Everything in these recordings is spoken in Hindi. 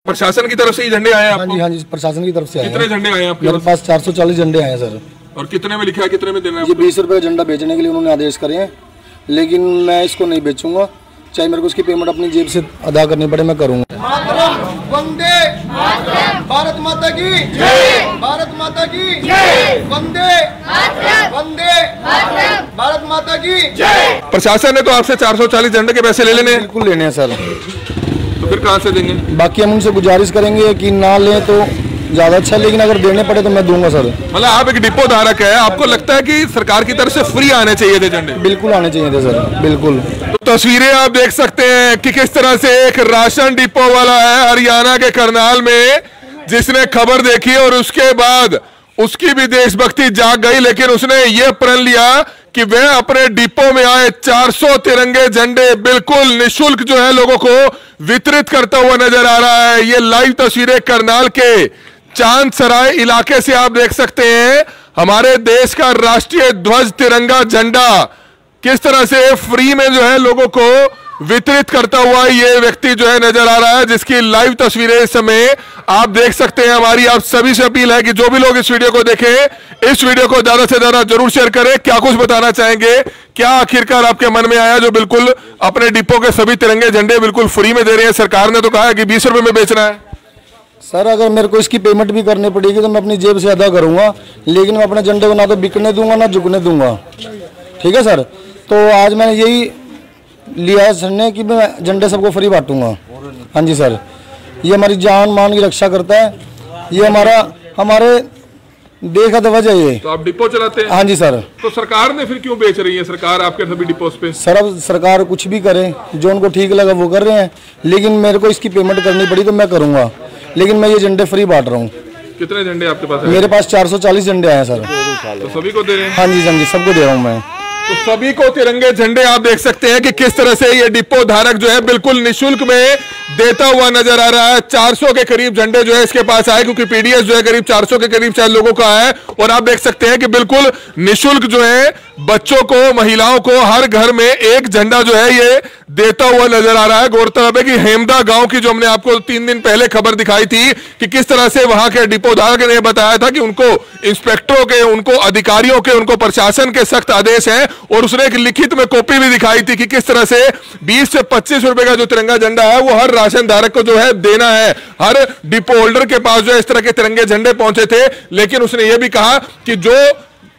प्रशासन की तरफ से ही झंडे आए हैं आपको? हाँ जी, प्रशासन की तरफ से आए हैं। कितने झंडे आए हैं आपके मेरे पास? 440 झंडे आए हैं सर। और कितने में लिखा है, कितने में देना है? ये 20 रुपए का झंडा बेचने के लिए उन्होंने आदेश करे हैं, लेकिन मैं इसको नहीं बेचूंगा, चाहे मेरे को उसकी पेमेंट अपनी जेब से अदा करनी पड़े, मैं करूंगा। वंदे भारत माता की जय, भारत माता की जय, वंदे वंदे भारत माता की जय। प्रशासन ने तो आपसे 440 झंडे के पैसे ले लेने हैं? बिल्कुल लेने हैं सर। तो फिर कहाँ से देंगे? बाकी हम उनसे गुजारिश करेंगे कि ना लें तो ज्यादा अच्छा, लेकिन अगर देने पड़े तो मैं दूंगा सर। मतलब आप एक डिपो धारक है, आपको लगता है कि सरकार की तरफ से फ्री आने चाहिए थे झंडे? बिल्कुल आने चाहिए थे सर, बिल्कुल। तो तस्वीरें आप देख सकते हैं कि किस तरह से एक राशन डिपो वाला है हरियाणा के करनाल में, जिसने खबर देखी और उसके बाद उसकी भी देशभक्ति जाग गई, लेकिन उसने ये प्रण लिया कि वह अपने डिपो में आए 400 तिरंगे झंडे बिल्कुल निःशुल्क जो है लोगों को वितरित करता हुआ नजर आ रहा है। ये लाइव तस्वीरें करनाल के चांदसराय इलाके से आप देख सकते हैं। हमारे देश का राष्ट्रीय ध्वज तिरंगा झंडा किस तरह से फ्री में जो है लोगों को वितरित करता हुआ ये व्यक्ति जो है नजर आ रहा है, जिसकी लाइव तस्वीरें इस समय आप देख सकते हैं। हमारी आप सभी से अपील है कि जो भी लोग इस वीडियो को देखें, इस वीडियो को ज्यादा से ज्यादा जरूर शेयर करें। क्या कुछ बताना चाहेंगे, क्या आखिरकार आपके मन में आया जो बिल्कुल अपने डिपो के सभी तिरंगे झंडे बिल्कुल फ्री में दे रहे हैं? सरकार ने तो कहा है कि 20 रुपए में बेचना है। सर अगर मेरे को इसकी पेमेंट भी करनी पड़ेगी तो मैं अपनी जेब से अदा करूंगा, लेकिन मैं अपने झंडे को ना तो बिकने दूंगा ना झुकने दूंगा। ठीक है सर। तो आज मैंने यही लिया है सर ने कि मैं झंडे सबको फ्री बांटूंगा। हाँ जी सर, ये हमारी जान मान की रक्षा करता है, ये हमारे देश का ध्वज है ये। तो आप डिपो चलाते हैं? हाँ जी सर। तो सरकार ने फिर क्यों बेच रही है सरकार आपके सभी डिपोस पे? सर अब सरकार कुछ भी करे, जो उनको ठीक लगा वो कर रहे हैं, लेकिन मेरे को इसकी पेमेंट करनी पड़ी तो मैं करूंगा, लेकिन मैं ये झंडे फ्री बांट रहा हूँ। कितने झंडे आपके पास है? मेरे पास 440 झंडे आए हैं सर। तो सभी को दे रहे हैं? हाँ जी सबको दे रहा हूँ मैं। तो सभी को तिरंगे झंडे आप देख सकते हैं कि किस तरह से ये डिपो धारक जो है बिल्कुल निःशुल्क में देता हुआ नजर आ रहा है। 400 के करीब झंडे जो है इसके पास आए, क्योंकि पीडीएस जो है करीब 400 के करीब शायद लोगों का है। और आप देख सकते हैं कि बिल्कुल निःशुल्क जो है बच्चों को, महिलाओं को हर घर में एक झंडा जो है ये देता हुआ नजर आ रहा है। गौरतलब है कि हेमदा गांव की जो हमने आपको 3 दिन पहले खबर दिखाई थी कि किस तरह से वहां के डिपो धारक ने बताया था कि उनको इंस्पेक्टरों के, उनको अधिकारियों के, उनको प्रशासन के सख्त आदेश हैं, और उसने एक लिखित में कॉपी भी दिखाई थी कि किस तरह से 20 से 25 रुपए का जो तिरंगा झंडा है वो हर राशन धारक को जो है देना है। हर डिपो होल्डर के पास जो है इस तरह के तिरंगे झंडे पहुंचे थे, लेकिन उसने ये भी कहा कि जो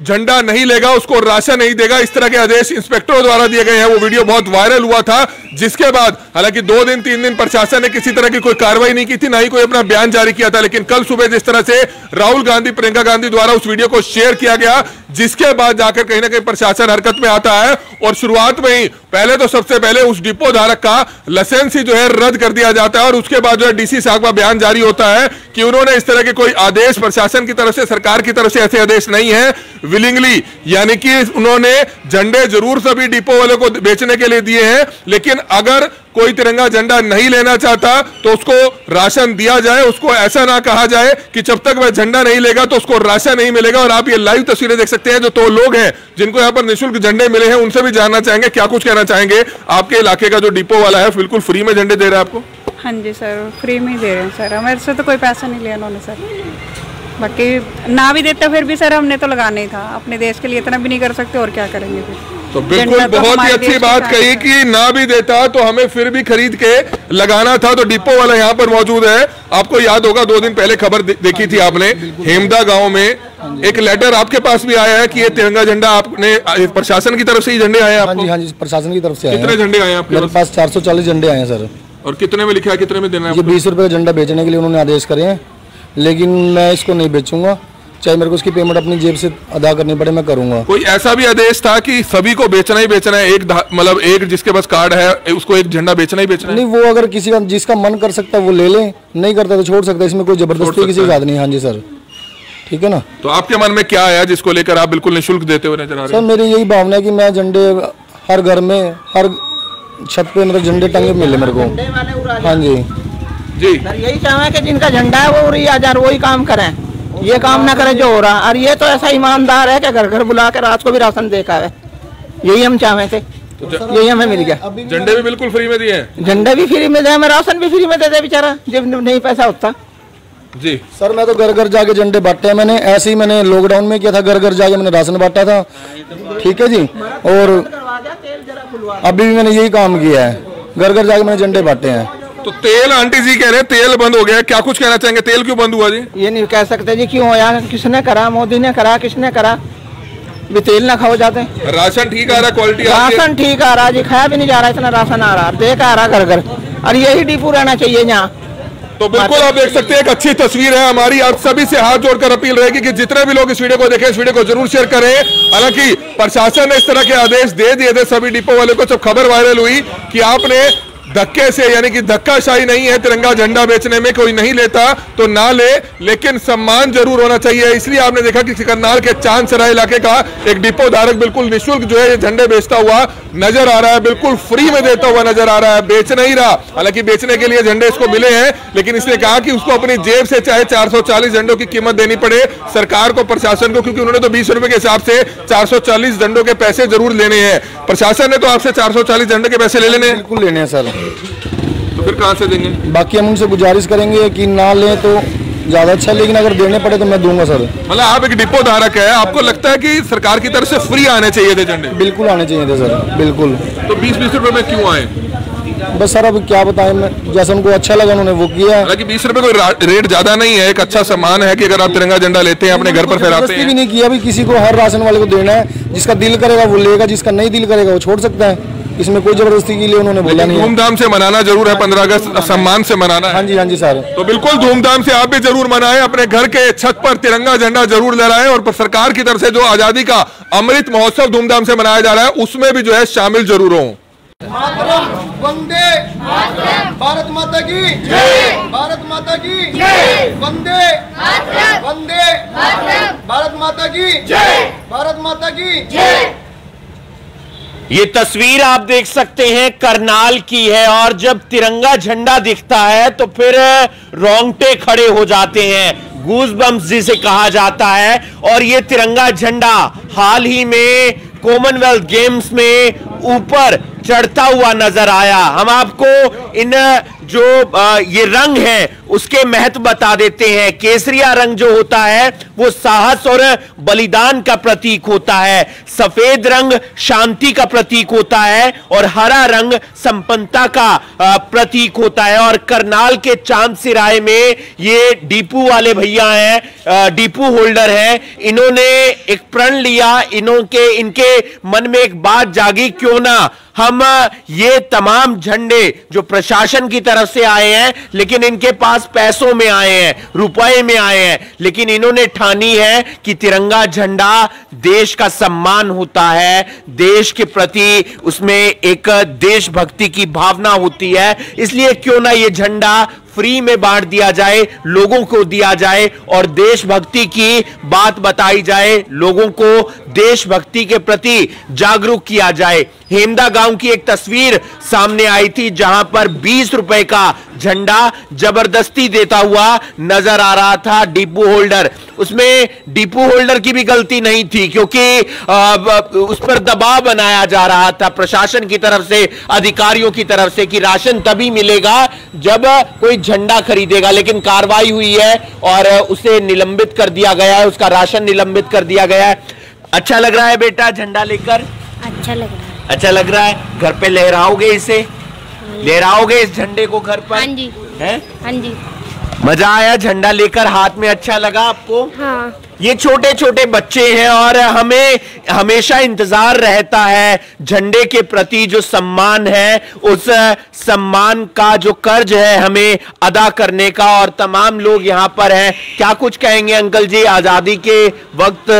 झंडा नहीं लेगा उसको राशन नहीं देगा। इस तरह के आदेश इंस्पेक्टरों द्वारा दिए गए हैं। वो वीडियो बहुत वायरल हुआ था, जिसके बाद हालांकि 2 दिन 3 दिन प्रशासन ने किसी तरह की कोई कार्रवाई नहीं की थी, ना ही कोई अपना बयान जारी किया था। लेकिन कल सुबह जिस तरह से राहुल गांधी, प्रियंका गांधी द्वारा उस वीडियो को शेयर किया गया, जिसके बाद जाकर कहीं ना कहीं प्रशासन हरकत में आता है, और शुरुआत में ही पहले तो सबसे पहले उस डिपो धारक का लाइसेंस ही जो है रद्द कर दिया जाता है, और उसके बाद जो है डीसी साहब का बयान जारी होता है कि उन्होंने इस तरह के कोई आदेश प्रशासन की तरफ से, सरकार की तरफ से ऐसे आदेश नहीं है, विलिंगली, यानी कि उन्होंने झंडे जरूर सभी डिपो वालों को बेचने के लिए दिए हैं, लेकिन अगर कोई तिरंगा झंडा नहीं लेना चाहता तो उसको राशन दिया जाए। उसको ऐसा ना कहा जाए कि जब तक वह झंडा नहीं लेगा तो उसको राशन नहीं मिलेगा। और आप ये लाइव तस्वीरें देख सकते हैं, जो 2 लोग हैं जिनको यहाँ पर निःशुल्क झंडे मिले हैं, उनसे भी जानना चाहेंगे क्या कुछ कहना चाहेंगे। आपके इलाके का जो डिपो वाला है बिल्कुल फ्री में झंडे दे रहा है आपको? हाँ जी सर, फ्री में ही दे रहे हैं सर, हमारे से तो कोई पैसा नहीं लिया उन्होंने सर। बाकी ना भी देता फिर भी सर हमने तो लगाना ही था, अपने देश के लिए इतना भी नहीं कर सकते, और क्या करेंगे फिर। तो बिल्कुल बहुत ही अच्छी बात कही कि ना भी देता तो हमें फिर भी खरीद के लगाना था। तो डिपो वाला यहाँ पर मौजूद है। आपको याद होगा 2 दिन पहले खबर देखी थी आपने, हेमदा गांव में एक लेटर आपके पास भी आया है कि ये तिरंगा झंडा आपने प्रशासन की तरफ से ही झंडे आए हैं आपको? हाँ जी प्रशासन की तरफ से। कितने झंडे आए आपके? मेरे पास 440 झंडे आए हैं सर। और कितने में लिखा है, कितने में देना है? ये 20 रुपए का झंडा बेचने के लिए उन्होंने आदेश करे हैं, लेकिन मैं इसको नहीं बेचूंगा, चाहे मेरे को उसकी पेमेंट अपनी जेब से अदा करनी पड़े, मैं करूंगा। कोई ऐसा भी आदेश था कि सभी को बेचना ही बेचना है, एक मतलब एक जिसके पास कार्ड है उसको एक झंडा बेचना ही बेचना है? नहीं, वो अगर किसी का जिसका मन कर सकता है वो ले ले, नहीं करता तो छोड़ सकता है, इसमें कोई जबरदस्ती किसी के साथ नहीं। हाँ जी सर, ठीक है ना। तो आपके मन में क्या आया जिसको लेकर आप बिल्कुल निःशुल्क देते हुए नजर आ रहे हैं? सर मेरी यही भावना है कि मैं झंडे हर घर में, हर छत पे मतलब झंडे टंगे मिले मेरे को। हाँ जी जी, यही चाहे कि जिनका झंडा है वो उड़ी आ जाए, वही काम करें, ये काम ना करें जो हो रहा। और ये तो ऐसा ईमानदार है कि घर घर बुला के रात को भी राशन देखा है, यही हम चाहे थे। यही हमें मिल गया। झंडे भी बिल्कुल फ्री में दिए हैं? झंडा भी फ्री में दे, हमें राशन भी फ्री में दे दे बेचारा, जब नहीं पैसा होता। जी सर मैं तो घर घर जाके झंडे बांटे हैं मैंने, ऐसे ही मैंने लॉकडाउन में किया था, घर घर जाके मैंने राशन बांटा था। ठीक है जी, और अभी भी मैंने यही काम किया है, घर घर जाके मैंने झंडे बांटे हैं। तो तेल, आंटी जी कह रहे हैं तेल बंद हो गया, क्या कुछ कहना चाहेंगे? तेल क्यों बंद हुआ जी? ये नहीं कह सकते जी क्यों होया, किसने करा, मोदी ने करा, किसने करा, भी तेल ना खाओ जाते। राशन ठीक आ रहा, क्वालिटी राशन ठीक आ रहा जी, खाया भी नहीं जा रहा, इतना राशन आ रहा, देख आ रहा घर घर, और यही डिपो रहना चाहिए यहाँ। तो बिल्कुल आप देख सकते हैं एक अच्छी तस्वीर है हमारी। आप सभी से हाथ जोड़कर अपील रहेगी कि जितने भी लोग इस वीडियो को देखें, इस वीडियो को जरूर शेयर करें। हालांकि प्रशासन ने इस तरह के आदेश दे दिए थे सभी डिपो वाले को, जब खबर वायरल हुई कि आपने धक्के से, यानी कि धक्काशाही नहीं है, तिरंगा झंडा बेचने में कोई नहीं लेता तो ना ले, लेकिन सम्मान जरूर होना चाहिए। इसलिए आपने देखा कि करनाल के चांदसराय इलाके का एक डिपो धारक बिल्कुल निःशुल्क जो है ये झंडे बेचता हुआ नजर आ रहा है, बिल्कुल फ्री में देता हुआ नजर आ रहा है, बेच नहीं रहा। हालांकि बेचने के लिए झंडे इसको मिले हैं, लेकिन इसने कहा कि उसको अपनी जेब से चाहे 440 झंडों की कीमत देनी पड़े सरकार को, प्रशासन को, क्योंकि उन्होंने तो 20 रुपए के हिसाब से 440 झंडों के पैसे जरूर लेने हैं। प्रशासन ने तो आपसे 440 झंडे के पैसे ले लेने हैं? बिल्कुल लेने हैं सर। तो फिर कहां से देंगे? बाकी हम उनसे गुजारिश करेंगे कि ना लें तो ज्यादा अच्छा, लेकिन अगर देने पड़े तो मैं दूंगा सर। मतलब आप एक डिपो धारक है, आपको लगता है कि सरकार की तरफ से फ्री आने चाहिए थे झंडे? बिल्कुल आने चाहिए थे सर, बिल्कुल। तो 20-20 रुपए में क्यों आए? बस सर अब क्या बताएं, मैं जैसा उनको अच्छा लगा उन्होंने वो किया। हालांकि 20 रुपए कोई रेट ज्यादा नहीं है, एक अच्छा सम्मान है कि अगर आप तिरंगा झंडा लेते हैं अपने घर पर फहराते हैं। भी नहीं किया, भी किसी को हर राशन वाले को देना है, जिसका दिल करेगा वो लेगा, जिसका नहीं दिल करेगा वो छोड़ सकता है, इसमें कोई जबरदस्ती के लिए उन्होंने बोला नहीं। धूमधाम से मनाना जरूर है, 15 अगस्त सम्मान से मनाना है। हाँ जी सर। तो बिल्कुल धूमधाम से आप भी जरूर मनाएं, अपने घर के छत पर तिरंगा झंडा जरूर लहराएं, और सरकार की तरफ से जो आजादी का अमृत महोत्सव धूमधाम से मनाया जा रहा है उसमें भी जो है शामिल जरूर हो। वंदे भारत माता की जय, भारत माता की जय, वंदे वंदे भारत माता की जय, भारत माता की जय। ये तस्वीर आप देख सकते हैं करनाल की है, और जब तिरंगा झंडा दिखता है तो फिर रोंगटे खड़े हो जाते हैं, गूज बम्स जिसे कहा जाता है। और ये तिरंगा झंडा हाल ही में कॉमनवेल्थ गेम्स में ऊपर चढ़ता हुआ नजर आया। हम आपको इन जो ये रंग है उसके महत्व बता देते हैं। केसरिया रंग जो होता है वो साहस और बलिदान का प्रतीक होता है, सफेद रंग शांति का प्रतीक होता है, और हरा रंग संपन्नता का प्रतीक होता है। और करनाल के चांदसराय में ये डिपो वाले भैया हैं, डिपो होल्डर हैं, इन्होंने एक प्रण लिया, इनके मन में एक बात जागी, क्यों ना हम ये तमाम झंडे जो प्रशासन की तरफ से आए हैं, लेकिन इनके पास पैसों में आए हैं, रुपए में आए हैं, लेकिन इन्होंने ठानी है कि तिरंगा झंडा देश का सम्मान होता है, देश के प्रति उसमें एक देशभक्ति की भावना होती है, इसलिए क्यों ना ये झंडा फ्री में बांट दिया जाए, लोगों को दिया जाए और देशभक्ति की बात बताई जाए, लोगों को देशभक्ति के प्रति जागरूक किया जाए। हेमदा गांव की एक तस्वीर सामने आई थी जहां पर 20 रुपए का झंडा जबरदस्ती देता हुआ नजर आ रहा था डिपो होल्डर। उसमें डिपो होल्डर की भी गलती नहीं थी, क्योंकि उस पर दबाव बनाया जा रहा था प्रशासन की तरफ से, अधिकारियों की तरफ से, कि राशन तभी मिलेगा जब कोई झंडा खरीदेगा। लेकिन कार्रवाई हुई है और उसे निलंबित कर दिया गया है, उसका राशन निलंबित कर दिया गया है। अच्छा लग रहा है बेटा झंडा लेकर? अच्छा लग रहा है। अच्छा लग रहा है। घर पे लहराओगे इसे? लहराओगे इस झंडे को घर पर? हाँ जी। हैं? हाँ जी। मजा आया झंडा लेकर हाथ में? अच्छा लगा आपको? हाँ। ये छोटे छोटे बच्चे हैं और हमें हमेशा इंतजार रहता है झंडे के प्रति जो सम्मान है, उस सम्मान का जो कर्ज है हमें अदा करने का। और तमाम लोग यहाँ पर हैं। क्या कुछ कहेंगे अंकल जी? आजादी के वक्त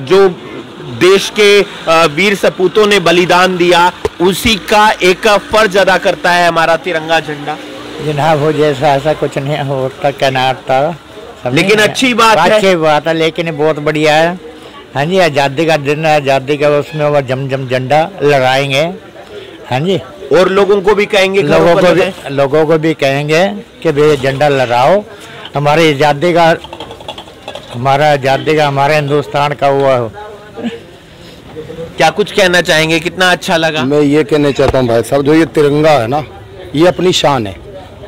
जो देश के वीर सपूतों ने बलिदान दिया, उसी का एक फर्ज अदा करता है हमारा तिरंगा झंडा। जनाब हो जैसा ऐसा कुछ नहीं होता कैनाट था, लेकिन अच्छी बात है। अच्छी बात है, लेकिन बहुत बढ़िया है। हाँ जी, आज़ादी का दिन है, आज़ादी का उसमें वो जम झंडा लगाएंगे। हाँ जी, और लोगों को भी कहेंगे, लोगों को भी कहेंगे कि भाई झंडा लगाओ, हमारी आज़ादी का, हमारे हिंदुस्तान का हुआ हो। क्या कुछ कहना चाहेंगे, कितना अच्छा लगा? मैं ये कहना चाहता हूँ भाई साहब, जो ये तिरंगा है ना, ये अपनी शान है।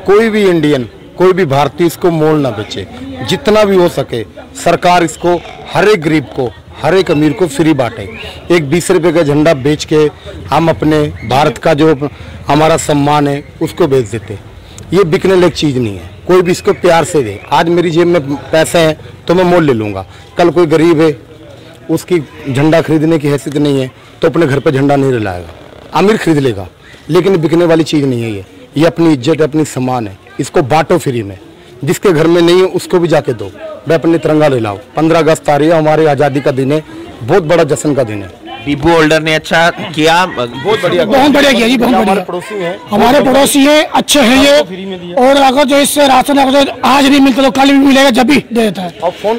कोई भी इंडियन, कोई भी भारतीय इसको मोल ना बेचे। जितना भी हो सके सरकार इसको हर एक गरीब को, हर एक अमीर को फ्री बांटे। एक 20 रुपये का झंडा बेच के हम अपने भारत का जो हमारा सम्मान है उसको बेच देते। ये बिकने लायक चीज़ नहीं है। कोई भी इसको प्यार से दे। आज मेरी जेब में पैसे हैं तो मैं मोल ले लूँगा। कल कोई गरीब है, उसकी झंडा खरीदने की हैसियत नहीं है तो अपने घर पे झंडा नहीं लाएगा। अमीर खरीद लेगा, लेकिन बिकने वाली चीज़ नहीं है ये अपनी इज्जत है, अपनी सम्मान है। इसको बांटो फ्री में। जिसके घर में नहीं है उसको भी जाके दो। मैं अपने तिरंगा ले लाओ। 15 अगस्त आ रही है, हमारी आज़ादी का दिन है, बहुत बड़ा जश्न का दिन है। डिपो होल्डर ने अच्छा किया, बहुत बढ़िया किया जी, बहुत बढ़िया। हमारे पड़ोसी है, अच्छे हैं ये। और अगर जो इससे राशन अगर आज नहीं मिलता तो कल भी मिलेगा, जब भी दे देता है।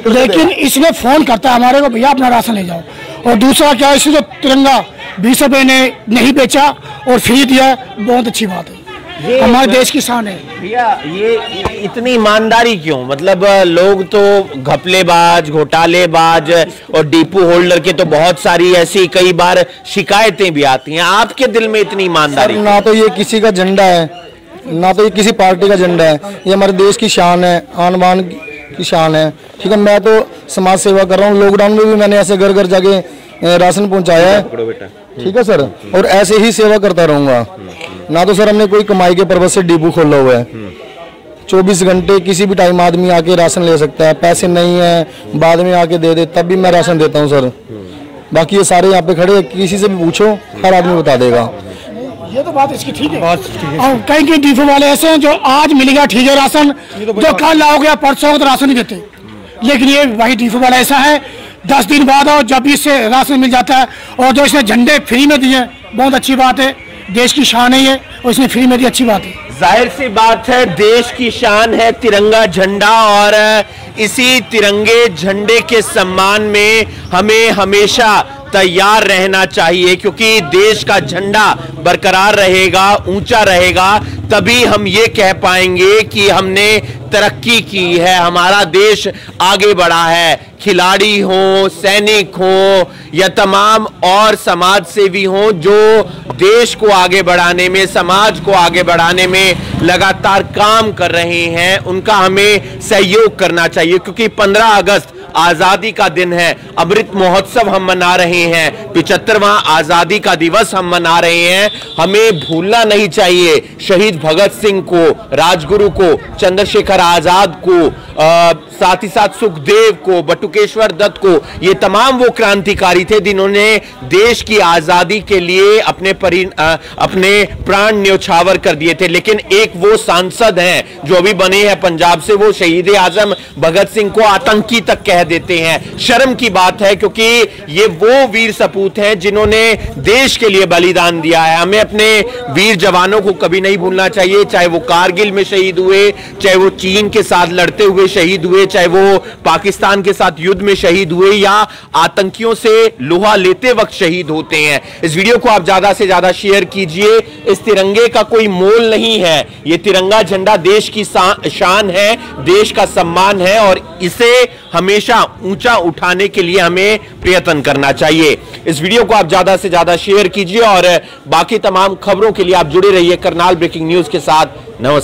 लेकिन इसमें फोन करता है हमारे को, भैया अपना राशन ले जाओ। और दूसरा क्या, इसने जो तिरंगा 20 रुपये ने नहीं बेचा और फ्री दिया, बहुत अच्छी बात है। हमारे देश की शान है। भैया ये इतनी ईमानदारी क्यों? मतलब लोग तो घपलेबाज, घोटालेबाज और डिपो होल्डर के तो बहुत सारी ऐसी कई बार शिकायतें भी आती हैं। आपके दिल में इतनी ईमानदारी? ना तो ये किसी का झंडा है, ना तो ये किसी पार्टी का झंडा है। ये हमारे देश की शान है, आन बान की शान है। ठीक है, मैं तो समाज सेवा कर रहा हूँ। लॉकडाउन में भी मैंने ऐसे घर घर जाके राशन पहुँचाया है। ठीक है सर, और ऐसे ही सेवा करता रहूँगा। ना तो सर हमने कोई कमाई के पर्पज से डिपो खोला हुआ है। 24 घंटे किसी भी टाइम आदमी आके राशन ले सकता है। पैसे नहीं है, बाद में आके दे दे, तब भी मैं राशन देता हूँ सर। बाकी ये सारे यहाँ पे खड़े, किसी से भी पूछो, हर आदमी बता देगा। ये तो बात इसकी ठीक है। और कई कई डिपो वाले ऐसे हैं जो आज मिलेगा ठीक है राशन, जो कल आओगे या परसों तो राशन नहीं देते। लेकिन ये वही डिपो वाला ऐसा है, 10 दिन बाद और जब इससे राशन मिल जाता है। और जो इसने झंडे फ्री में दिए, बहुत अच्छी बात है। देश की शान है ये, और इसने फ्री में दी, अच्छी बात है। जाहिर सी बात है, देश की शान है तिरंगा झंडा। और इसी तिरंगे झंडे के सम्मान में हमें हमेशा तैयार रहना चाहिए, क्योंकि देश का झंडा बरकरार रहेगा, ऊंचा रहेगा, तभी हम ये कह पाएंगे कि हमने तरक्की की है, हमारा देश आगे बढ़ा है। खिलाड़ी हो, सैनिक हो या तमाम और समाज सेवी हो जो देश को आगे बढ़ाने में, समाज को आगे बढ़ाने में लगातार काम कर रहे हैं, उनका हमें सहयोग करना चाहिए। क्योंकि 15 अगस्त आजादी का दिन है, अमृत महोत्सव हम मना रहे हैं, 75वां आजादी का दिवस हम मना रहे हैं। हमें भूलना नहीं चाहिए शहीद भगत सिंह को, राजगुरु को, चंद्रशेखर आजाद को, साथ ही साथ सुखदेव को, बटुकेश्वर दत्त को। ये तमाम वो क्रांतिकारी थे जिन्होंने देश की आजादी के लिए अपने प्राण न्योछावर कर दिए थे। लेकिन एक वो सांसद हैं जो अभी बने हैं पंजाब से, वो शहीद आजम भगत सिंह को आतंकी तक कह देते हैं। शर्म की बात है, क्योंकि ये वो वीर सपूत हैं जिन्होंने देश के लिए बलिदान दिया है। हमें अपने वीर जवानों को कभी नहीं भूलना चाहिए, चाहे वो कारगिल में शहीद हुए, चाहे वो चीन के साथ लड़ते हुए शहीद हुए, चाहे वो पाकिस्तान के साथ युद्ध में शहीद हुए या आतंकियों से लोहा लेते वक्त शहीद होते हैं। इस वीडियो को आप ज्यादा से ज्यादा शेयर कीजिए। इस तिरंगे का कोई मोल नहीं है, ये तिरंगा झंडा देश की शान है, देश का सम्मान है, और इसे हमेशा ऊंचा उठाने के लिए हमें प्रयत्न करना चाहिए। इस वीडियो को आप ज्यादा से ज्यादा शेयर कीजिए और बाकी तमाम खबरों के लिए आप जुड़े रहिए करनाल ब्रेकिंग न्यूज के साथ। नमस्कार।